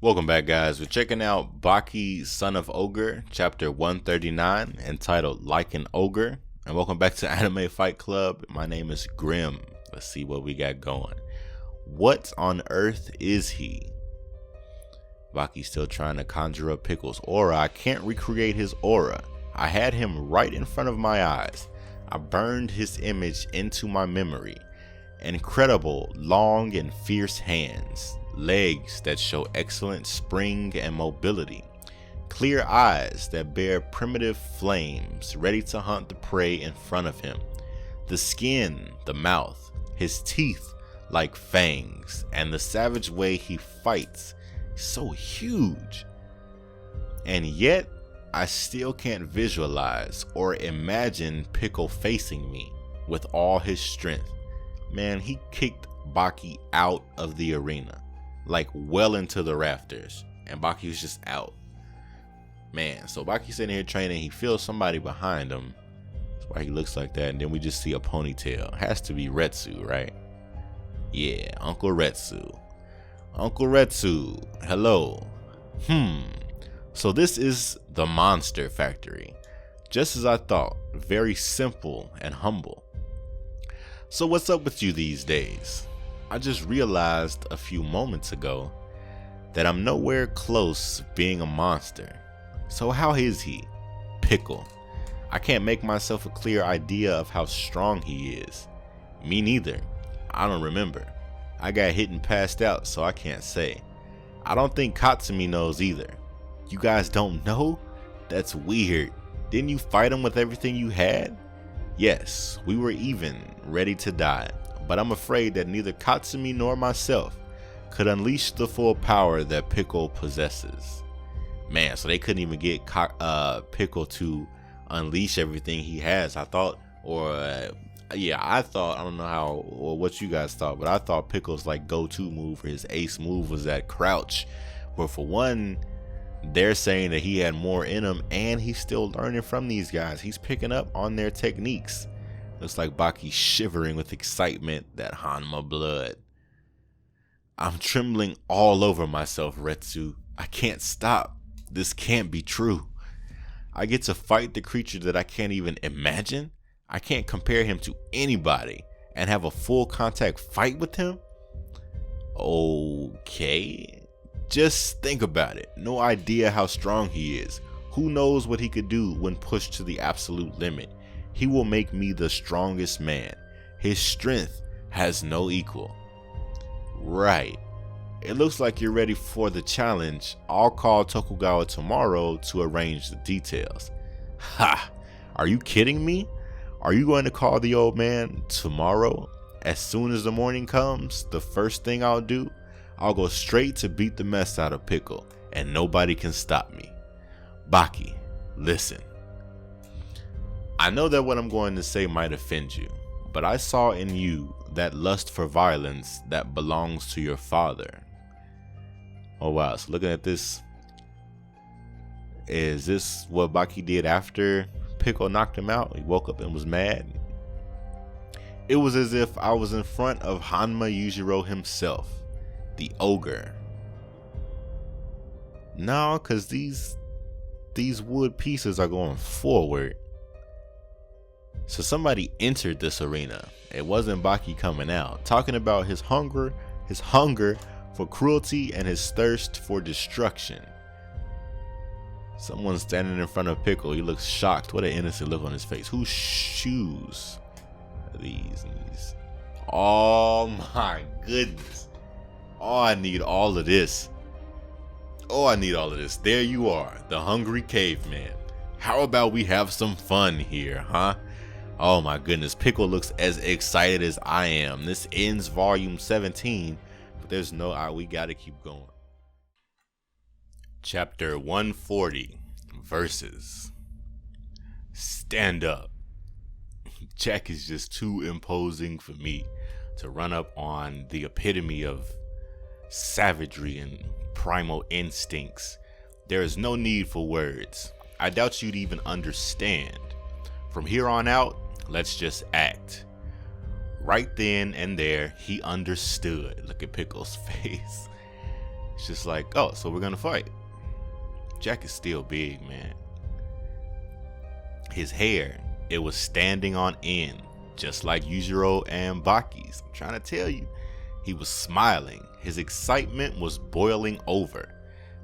Welcome back, guys. We're checking out Baki, Son of Ogre, chapter 139, entitled Like an Ogre. And welcome back to Anime Fight Club. My name is Grim. Let's see what we got going. What on earth is he? Baki's still trying to conjure up Pickle's aura. I can't recreate his aura. I had him right in front of my eyes. I burned his image into my memory. Incredible, long and fierce hands. Legs that show excellent spring and mobility. Clear eyes that bear primitive flames, ready to hunt the prey in front of him. The skin, the mouth, his teeth like fangs, and the savage way he fights. So huge. And yet, I still can't visualize or imagine Pickle facing me with all his strength. Man, he kicked Baki out of the arena, like well into the rafters, and Baki was just out. Man, so Baki's sitting here training. He feels somebody behind him. That's why he looks like that. And then we just see a ponytail. Has to be Retsu, right? Yeah, Uncle Retsu. Uncle Retsu, hello. So this is the Monster Factory. Just as I thought, very simple and humble. So what's up with you these days? I just realized a few moments ago that I'm nowhere close being a monster. So how is he? Pickle. I can't make myself a clear idea of how strong he is. Me neither. I don't remember. I got hit and passed out, so I can't say. I don't think Katsumi knows either. You guys don't know? That's weird. Didn't you fight him with everything you had? Yes, we were even, ready to die. But I'm afraid that neither Katsumi nor myself could unleash the full power that Pickle possesses. Man, so they couldn't even get Pickle to unleash everything he has. I thought, I thought, I don't know how or what you guys thought, but I thought Pickle's like go-to move or his ace move was that crouch. But for one, they're saying that he had more in him and he's still learning from these guys. He's picking up on their techniques. Looks like Baki shivering with excitement, that Hanma blood. I'm trembling all over myself, Retsu. I can't stop. This can't be true. I get to fight the creature that I can't even imagine. I can't compare him to anybody and have a full contact fight with him. Okay. Just think about it. No idea how strong he is. Who knows what he could do when pushed to the absolute limit. He will make me the strongest man. His strength has no equal. Right. It looks like you're ready for the challenge. I'll call Tokugawa tomorrow to arrange the details. Ha! Are you kidding me? Are you going to call the old man tomorrow? As soon as the morning comes, the first thing I'll do, I'll go straight to beat the mess out of Pickle, and nobody can stop me. Baki, listen. I know that what I'm going to say might offend you, but I saw in you that lust for violence that belongs to your father. Oh wow, so looking at this, is this what Baki did after Pickle knocked him out? He woke up and was mad. It was as if I was in front of Hanma Yujiro himself, the ogre. No, cause these wood pieces are going forward. So somebody entered this arena. It wasn't Baki coming out, talking about his hunger for cruelty and his thirst for destruction. Someone's standing in front of Pickle. He looks shocked. What an innocent look on his face. Whose shoes are these? Oh my goodness. Oh, I need all of this. There you are, the hungry caveman. How about we have some fun here, huh? Oh my goodness, Pickle looks as excited as I am. This ends volume 17, but there's no, we gotta keep going. Chapter 140, Versus. Stand up. Jack is just too imposing for me to run up on the epitome of savagery and primal instincts. There is no need for words. I doubt you'd even understand. From here on out, let's just act. Right then and there, he understood. Look at Pickle's face. It's just like, oh, so we're gonna fight. Jack is still big, man. His hair, it was standing on end, just like Yujiro and Baki's. I'm trying to tell you, he was smiling. His excitement was boiling over.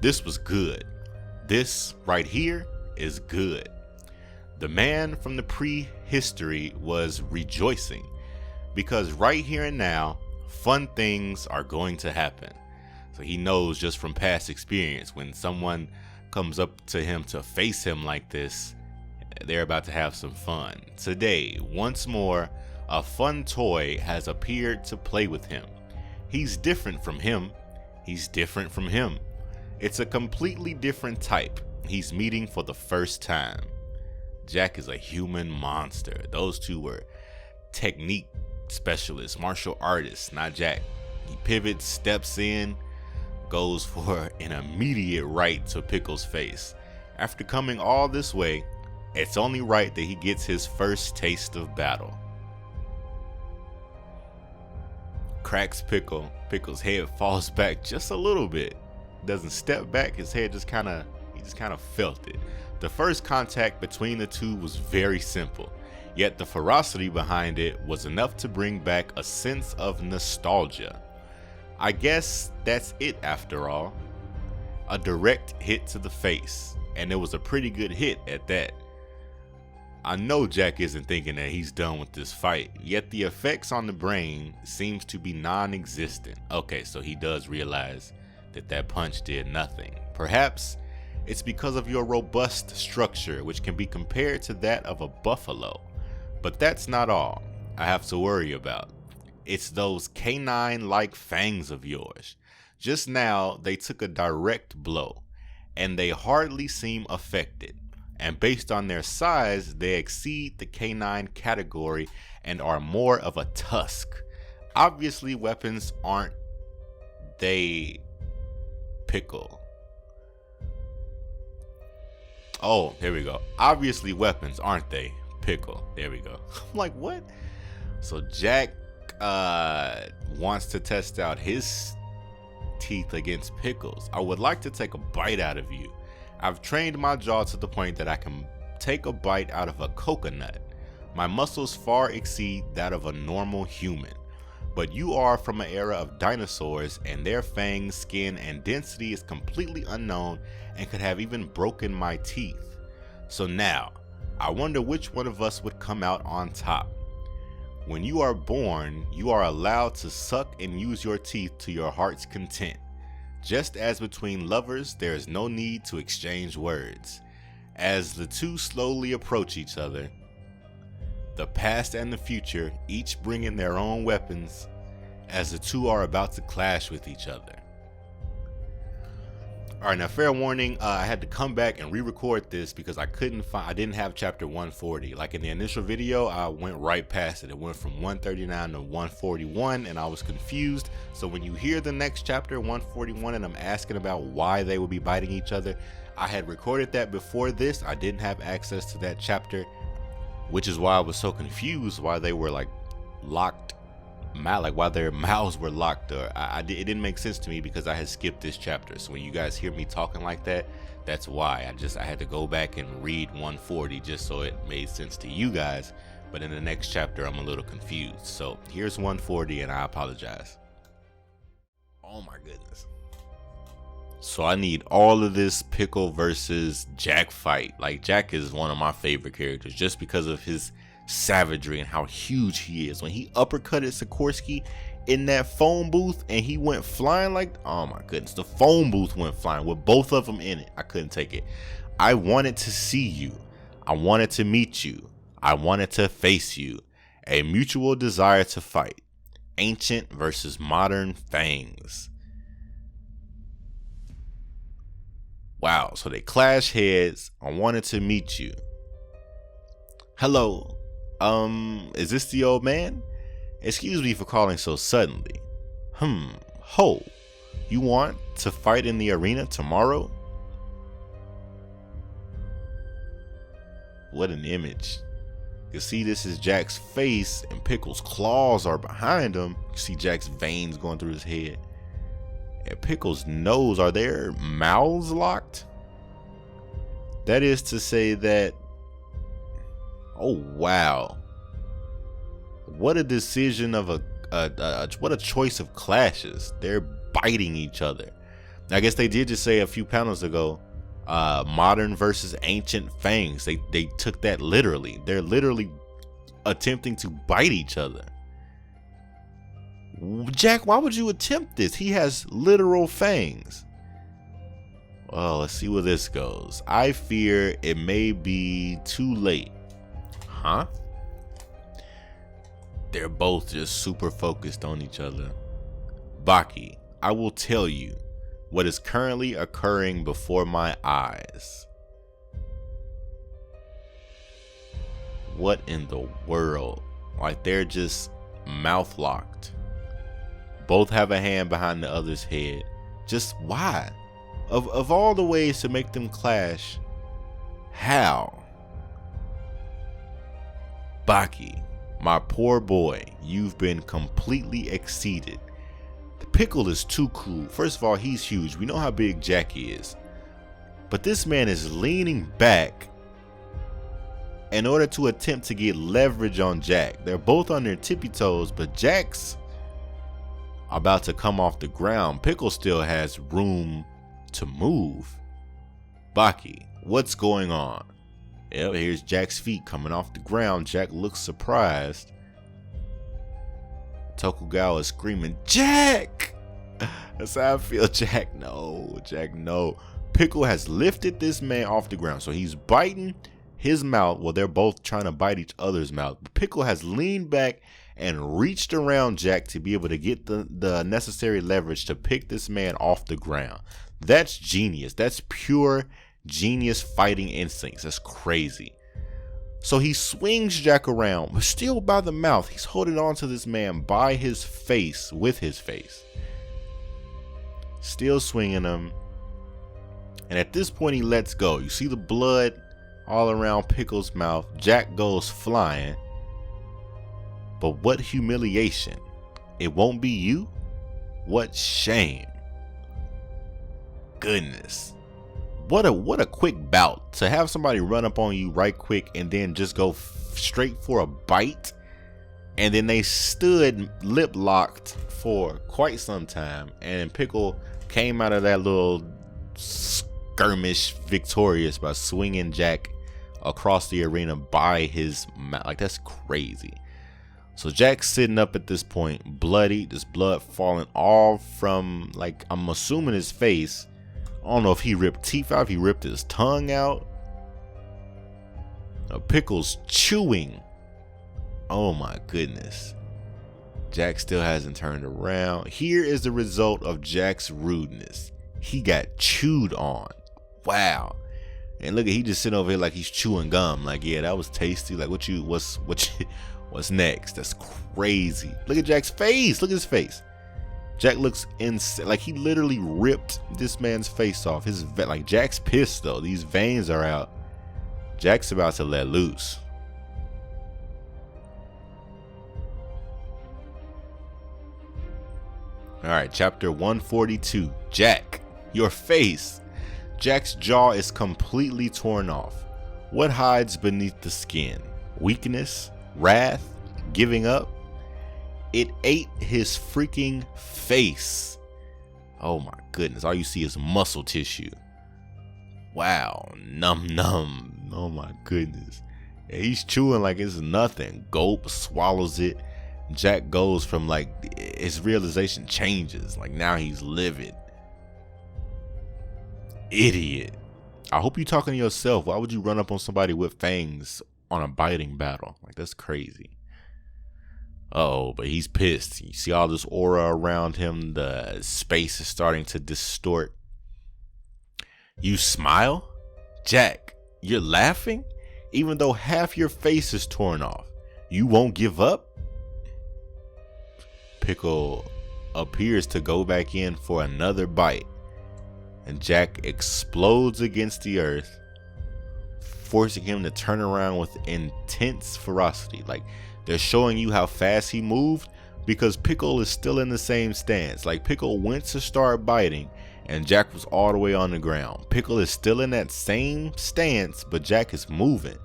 This was good. This right here is good. The man from the prehistory was rejoicing because right here and now, fun things are going to happen. So he knows just from past experience, when someone comes up to him to face him like this, they're about to have some fun. Today, once more, a fun toy has appeared to play with him. He's different from him. He's different from him. It's a completely different type he's meeting for the first time. Jack is a human monster. Those two were technique specialists, martial artists, not Jack. He pivots, steps in, goes for an immediate right to Pickle's face. After coming all this way, it's only right that he gets his first taste of battle. Cracks Pickle. Pickle's head falls back just a little bit. Doesn't step back, his head just kind of felt it. The first contact between the two was very simple, yet the ferocity behind it was enough to bring back a sense of nostalgia. I guess that's it after all. A direct hit to the face, and it was a pretty good hit at that. I know Jack isn't thinking that he's done with this fight, yet the effects on the brain seems to be non-existent. Okay, so he does realize that punch did nothing. Perhaps it's because of your robust structure, which can be compared to that of a buffalo. But that's not all I have to worry about. It's those canine-like fangs of yours. Just now, they took a direct blow, and they hardly seem affected. And based on their size, they exceed the canine category and are more of a tusk. Obviously, weapons aren't they, Pickle. Oh, here we go. Obviously, weapons aren't they, Pickle. There we go. I'm like, what? So Jack wants to test out his teeth against Pickle's. I would like to take a bite out of you. I've trained my jaw to the point that I can take a bite out of a coconut. My muscles far exceed that of a normal human. But you are from an era of dinosaurs, and their fangs, skin, and density is completely unknown and could have even broken my teeth. So now, I wonder which one of us would come out on top. When you are born, you are allowed to suck and use your teeth to your heart's content. Just as between lovers, there is no need to exchange words. As the two slowly approach each other, the past and the future each bring in their own weapons as the two are about to clash with each other. Alright, now fair warning, I had to come back and re-record this because I didn't have chapter 140. Like in the initial video, I went right past it. It went from 139 to 141 and I was confused. So when you hear the next chapter, 141, and I'm asking about why they will be biting each other, I had recorded that before this. I didn't have access to that chapter, which is why I was so confused why they were like locked, like why their mouths were locked. Or it didn't make sense to me because I had skipped this chapter. So when you guys hear me talking like that, that's why. I had to go back and read 140 just so it made sense to you guys. But in the next chapter, I'm a little confused. So here's 140 and I apologize. Oh my goodness. So I need all of this Pickle versus Jack fight. Like, Jack is one of my favorite characters just because of his savagery and how huge he is. When he uppercutted Sikorsky in that phone booth and he went flying, like, oh my goodness, the phone booth went flying with both of them in it. I couldn't take it. I wanted to see you. I wanted to meet you. I wanted to face you. A mutual desire to fight. Ancient versus modern fangs. Wow, so they clash heads. I wanted to meet you. Hello. Is this the old man? Excuse me for calling so suddenly. Ho. You want to fight in the arena tomorrow? What an image. You see, this is Jack's face and Pickle's claws are behind him. You see Jack's veins going through his head. And Pickle's nose, are their mouths locked? That is to say that, oh wow. What a decision of what a choice of clashes. They're biting each other. I guess they did just say a few panels ago, modern versus ancient fangs. They took that literally. They're literally attempting to bite each other. Jack, why would you attempt this? He has literal fangs. Well, let's see where this goes. I fear it may be too late. Huh? They're both just super focused on each other. Baki, I will tell you what is currently occurring before my eyes. What in the world? Like, they're just mouth locked. Both have a hand behind the other's head. Just why? Of all the ways to make them clash, how? Baki, my poor boy, you've been completely exceeded. The Pickle is too cool. First of all, he's huge. We know how big Jack is. But this man is leaning back in order to attempt to get leverage on Jack. They're both on their tippy toes, but Jack's about to come off the ground. Pickle still has room to move. Baki, what's going on? Yep, here's Jack's feet coming off the ground. Jack looks surprised. Tokugawa is screaming, Jack! That's how I feel. Jack, no. Jack, no. Pickle has lifted this man off the ground. So he's biting his mouth. Well, they're both trying to bite each other's mouth. But Pickle has leaned back and reached around Jack to be able to get the necessary leverage to pick this man off the ground. That's genius. That's pure genius fighting instincts. That's crazy. So he swings Jack around, but still by the mouth. He's holding on to this man by his face, with his face. Still swinging him. And at this point, he lets go. You see the blood all around Pickle's mouth. Jack goes flying. But what humiliation. It won't be you? What shame. Goodness. What a quick bout. To have somebody run up on you right quick and then just go straight for a bite. And then they stood lip locked for quite some time. And Pickle came out of that little skirmish victorious by swinging Jack across the arena by his mouth. Like, that's crazy. So Jack's sitting up at this point, bloody, just blood falling all from, like, I'm assuming his face. I don't know if he ripped teeth out, if he ripped his tongue out. Pickle's chewing. Oh my goodness. Jack still hasn't turned around. Here is the result of Jack's rudeness. He got chewed on. Wow. And look at, he just sitting over here like he's chewing gum. Like, yeah, that was tasty. Like, what's next? That's crazy. Look at Jack's face. Look at his face. Jack looks insane. Like, he literally ripped this man's face off. Like, Jack's pissed though. These veins are out. Jack's about to let loose. All right, chapter 142. Jack, your face. Jack's jaw is completely torn off. What hides beneath the skin? Weakness? Wrath? Giving up? It ate his freaking face. Oh my goodness. All you see is muscle tissue. Wow. Num num. Oh my goodness. Yeah, he's chewing like it's nothing. Gulp, swallows it. Jack goes from, like, his realization changes. Like, now he's livid. Idiot. I hope you're talking to yourself. Why would you run up on somebody with fangs on a biting battle? Like, that's crazy. Uh-oh, but he's pissed. You see all this aura around him. The space is starting to distort. You smile? Jack, you're laughing? Even though half your face is torn off. You won't give up? Pickle appears to go back in for another bite. And Jack explodes against the earth, forcing him to turn around with intense ferocity. Like, they're showing you how fast he moved, because Pickle is still in the same stance. Like, Pickle went to start biting and Jack was all the way on the ground. Pickle is still in that same stance, but Jack is moving.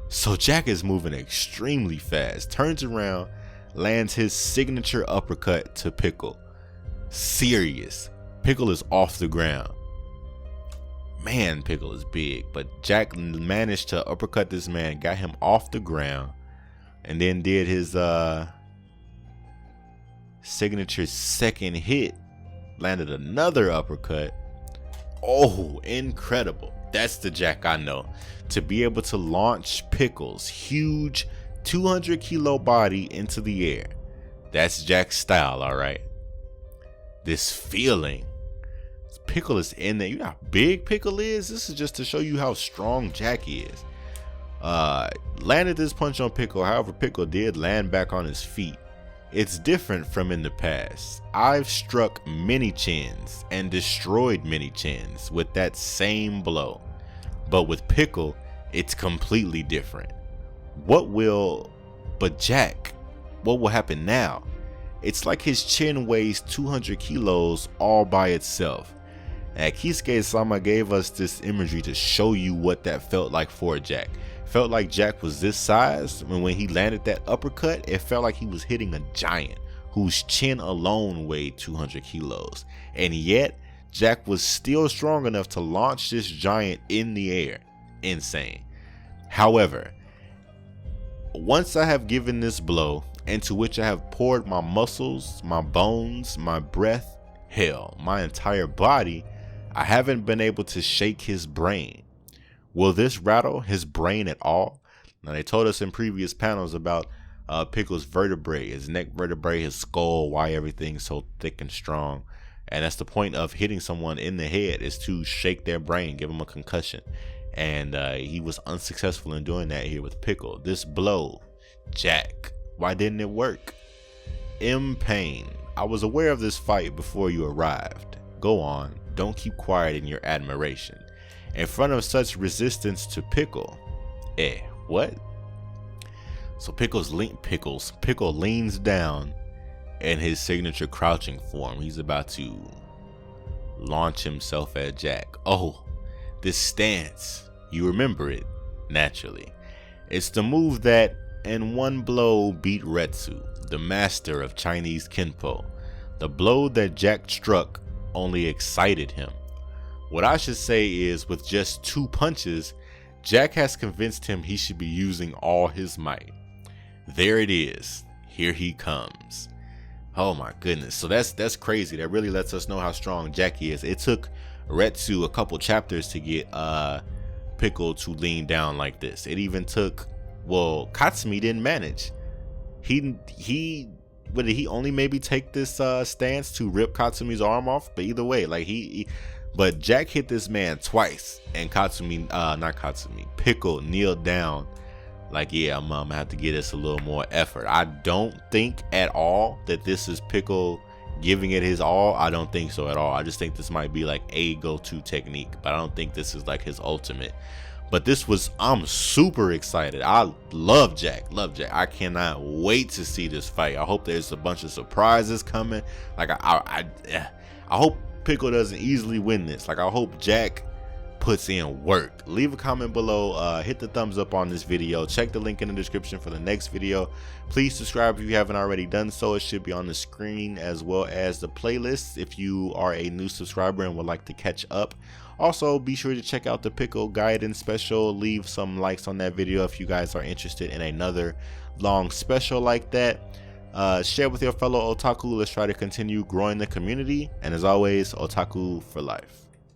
So Jack is moving extremely fast, turns around, lands his signature uppercut to Pickle. Serious. Pickle is off the ground. Man, Pickle is big, but Jack managed to uppercut this man, got him off the ground, and then did his signature second hit, landed another uppercut. Oh, incredible. That's the Jack I know. To be able to launch Pickle's huge 200 kilo body into the air. That's Jack's style, all right? This feeling. Pickle is in there. You know how big Pickle is? This is just to show you how strong Jack is. Landed this punch on Pickle. However, Pickle did land back on his feet. It's different from in the past. I've struck many chins and destroyed many chins with that same blow. But with Pickle, it's completely different. What will happen now? It's like his chin weighs 200 kilos all by itself. And Keisuke-sama gave us this imagery to show you what that felt like for Jack. Felt like Jack was this size, when he landed that uppercut, it felt like he was hitting a giant whose chin alone weighed 200 kilos. And yet, Jack was still strong enough to launch this giant in the air. Insane. However, once I have given this blow, into which I have poured my muscles, my bones, my breath, hell, my entire body, I haven't been able to shake his brain. Will this rattle his brain at all? Now, they told us in previous panels about Pickle's vertebrae, his neck vertebrae, his skull, why everything's so thick and strong. And that's the point of hitting someone in the head, is to shake their brain, give them a concussion. And he was unsuccessful in doing that here with Pickle. This blow, Jack, why didn't it work? M. Pain, I was aware of this fight before you arrived. Go on, don't keep quiet in your admiration. In front of such resistance to Pickle. What? So Pickle leans down in his signature crouching form. He's about to launch himself at Jack. Oh, this stance, you remember it, naturally. It's the move that in one blow beat Retsu, the master of Chinese Kenpo. The blow that Jack struck only excited him. What I should say is, with just 2 punches, Jack has convinced him he should be using all his might. There it is. Here he comes. Oh my goodness. So that's crazy. That really lets us know how strong Jack is. It took Retsu a couple chapters to get Pickle to lean down like this. It even took, well, Katsumi didn't manage. Did he only maybe take this stance to rip Katsumi's arm off? But either way, like but Jack hit this man twice, and Pickle kneeled down like, yeah, I'm gonna have to give this a little more effort. I don't think at all that this is Pickle giving it his all. I don't think so at all. I just think this might be like a go-to technique, but I don't think this is like his ultimate. But I'm super excited. I love Jack. I cannot wait to see this fight. I hope there's a bunch of surprises coming. Like, I hope Pickle doesn't easily win this. Like, I hope Jack puts in work. Leave a comment below. Hit the thumbs up on this video. Check the link in the description for the next video. Please subscribe if you haven't already done so. It should be on the screen, as well as the playlist if you are a new subscriber and would like to catch up. Also, be sure to check out the Pickle guidance special. Leave some likes on that video if you guys are interested in another long special like that. Share with your fellow otaku. Let's try to continue growing the community. And as always, otaku for life.